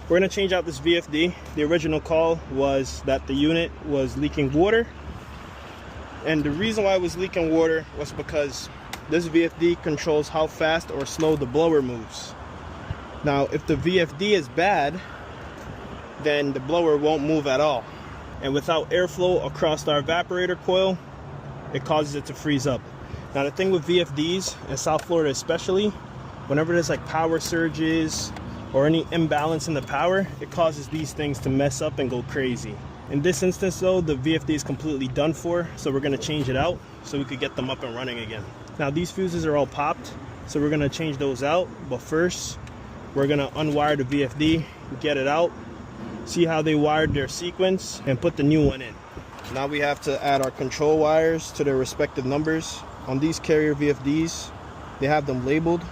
We're gonna change out this VFD. The original call was that the unit was leaking water. And the reason why it was leaking water was because this VFD controls how fast or slow the blower moves. Now, if the VFD is bad, then the blower won't move at all. And without airflow across our evaporator coil, it causes it to freeze up. Now, the thing with VFDs, in South Florida especially, whenever there's like power surges or any imbalance in the power, it causes these things to mess up and go crazy. In this instance though, the VFD is completely done for, so we're gonna change it out so we could get them up and running again. Now these fuses are all popped, so we're gonna change those out, but first we're gonna unwire the VFD, get it out, see how they wired their sequence, and put the new one in. Now we have to add our control wires to their respective numbers. On these carrier VFDs, they have them labeled,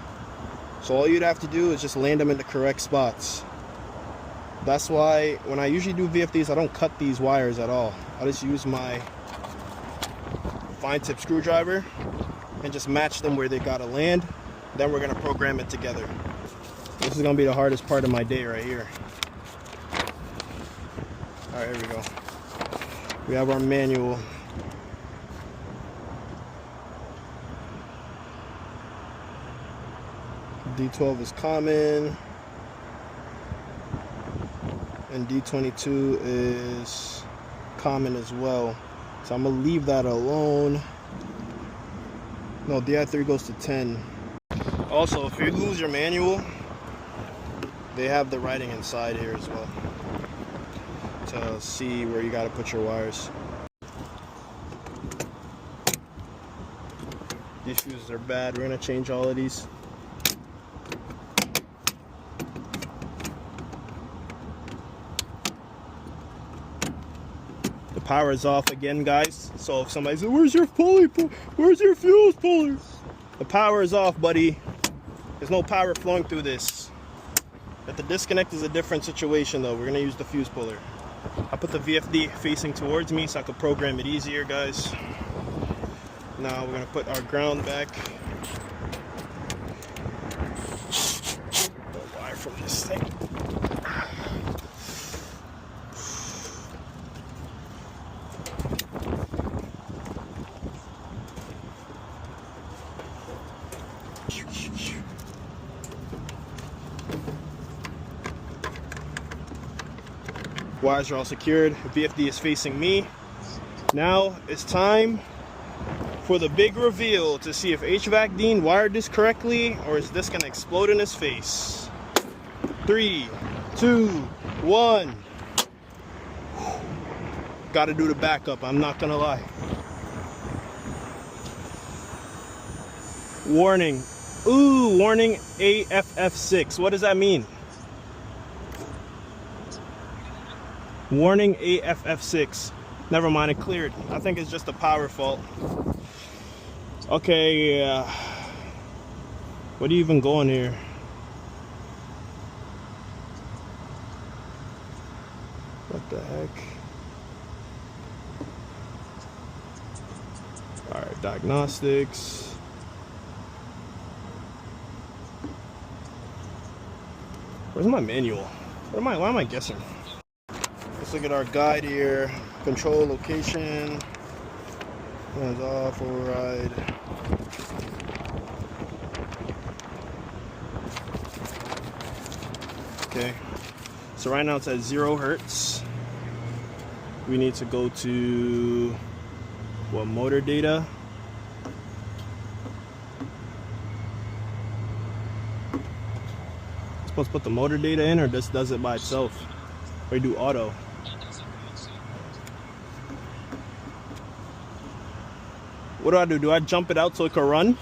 so all you'd have to do is just land them in the correct spots. That's why when I usually do VFDs, I don't cut these wires at all. I just use my fine tip screwdriver and just match them where they gotta land. Then we're gonna program it together. This is gonna be the hardest part of my day right here. All right, here we go. We have our manual. D12 is common, and D22 is common as well. So I'm gonna leave that alone. No, DI3 goes to 10. Also, if you lose your manual, they have the writing inside here as well to see where you gotta put your wires. These fuses are bad. We're gonna change all of these. Power is off again, guys. So if somebody says, where's your pulley? Where's your fuse puller? The power is off, buddy. There's no power flowing through this. If the disconnect is a different situation though, we're gonna use the fuse puller. I put the VFD facing towards me so I could program it easier, guys. Now we're gonna put our ground back. The wire from this thing. Wires are all secured. VFD is facing me. Now it's time for the big reveal to see if HVAC Dean wired this correctly or is this gonna explode in his face. 3, 2, 1. Gotta do the backup, I'm not gonna lie. Warning. Ooh, warning AFF6. What does that mean? Warning AFF6. Never mind, it cleared. I think it's just a power fault. Okay, what are you even going here? What the heck? Alright, diagnostics. Where's my manual? Why am I guessing? Let's look at our guide here. Control location. Hands off, override. Okay. So right now it's at 0 hertz. We need to go to what, motor data. Supposed to put the motor data in, or this does it by itself? Or do auto? What do I do? Do I jump it out so it can run?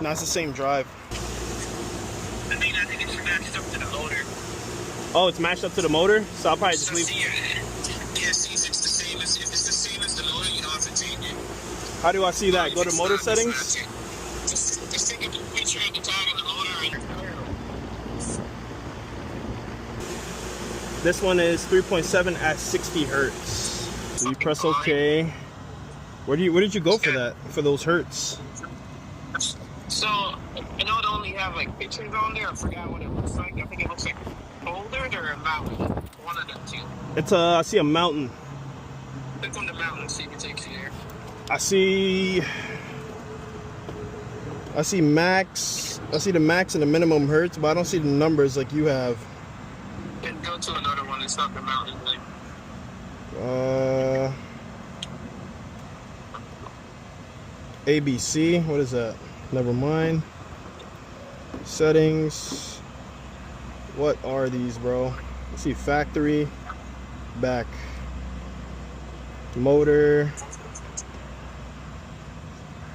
No, it's the same drive. I think it's matched up to the motor. Oh, it's matched up to the motor? So I'll probably just leave. Yeah, see if it's the same as the motor, you don't have to change it. How do I see that? Go to motor settings? Just take a picture of the tag of the motor and this one is 3.7 at 60 hertz. So you press OK. Where did you go for that? For those hertz? So, I know it only have like pictures on there. I forgot what it looks like. I think it looks like boulders or a mountain. One of the two. It's I see a mountain. Click on the mountain, see if it takes you there. I see max. I see the max and the minimum hertz, but I don't see the numbers like you have. And go to another one. It's not the mountain thing. ABC. What is that? Never mind. Settings. What are these, bro? Let's see, factory, back, motor.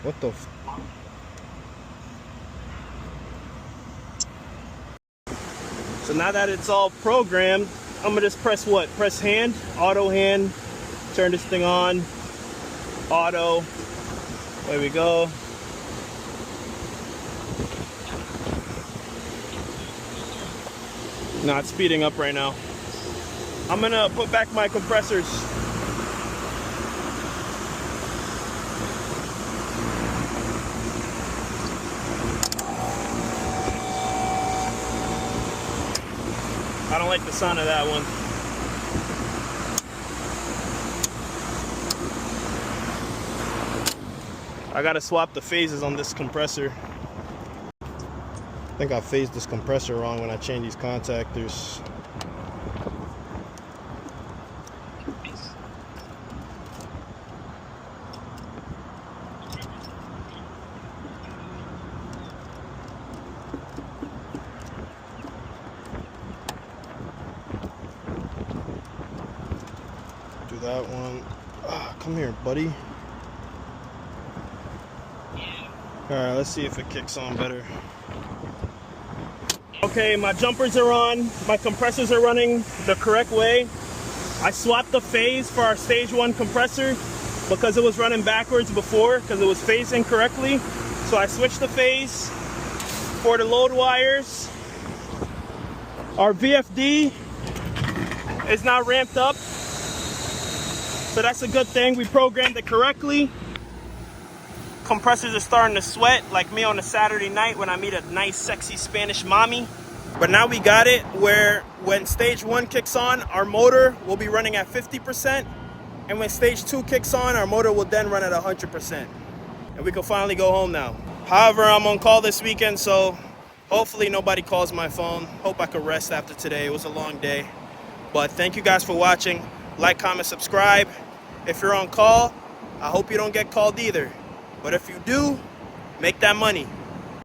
What the? So now that it's all programmed, I'm gonna just press what? Press hand, auto hand. Turn this thing on. Auto. There we go. Now it's speeding up right now. I'm gonna put back my compressors. I don't like the sound of that one. I gotta swap the phases on this compressor. I think I phased this compressor wrong when I changed these contactors. Do that one. Come here, buddy. Alright, let's see if it kicks on better. Okay, my jumpers are on, my compressors are running the correct way. I swapped the phase for our stage 1 compressor because it was running backwards before because it was phased incorrectly. So I switched the phase for the load wires. Our VFD is now ramped up, so that's a good thing. We programmed it correctly. Compressors are starting to sweat like me on a Saturday night when I meet a nice sexy Spanish mommy. But now we got it where when stage 1 kicks on, our motor will be running at 50%, and when stage 2 kicks on, our motor will then run at 100%, and we can finally go home now. However, I'm on call this weekend, so hopefully nobody calls my phone. Hope I can rest after today. It was a long day. But thank you guys for watching. Like, comment, subscribe. If you're on call, I hope you don't get called either. But if you do, make that money.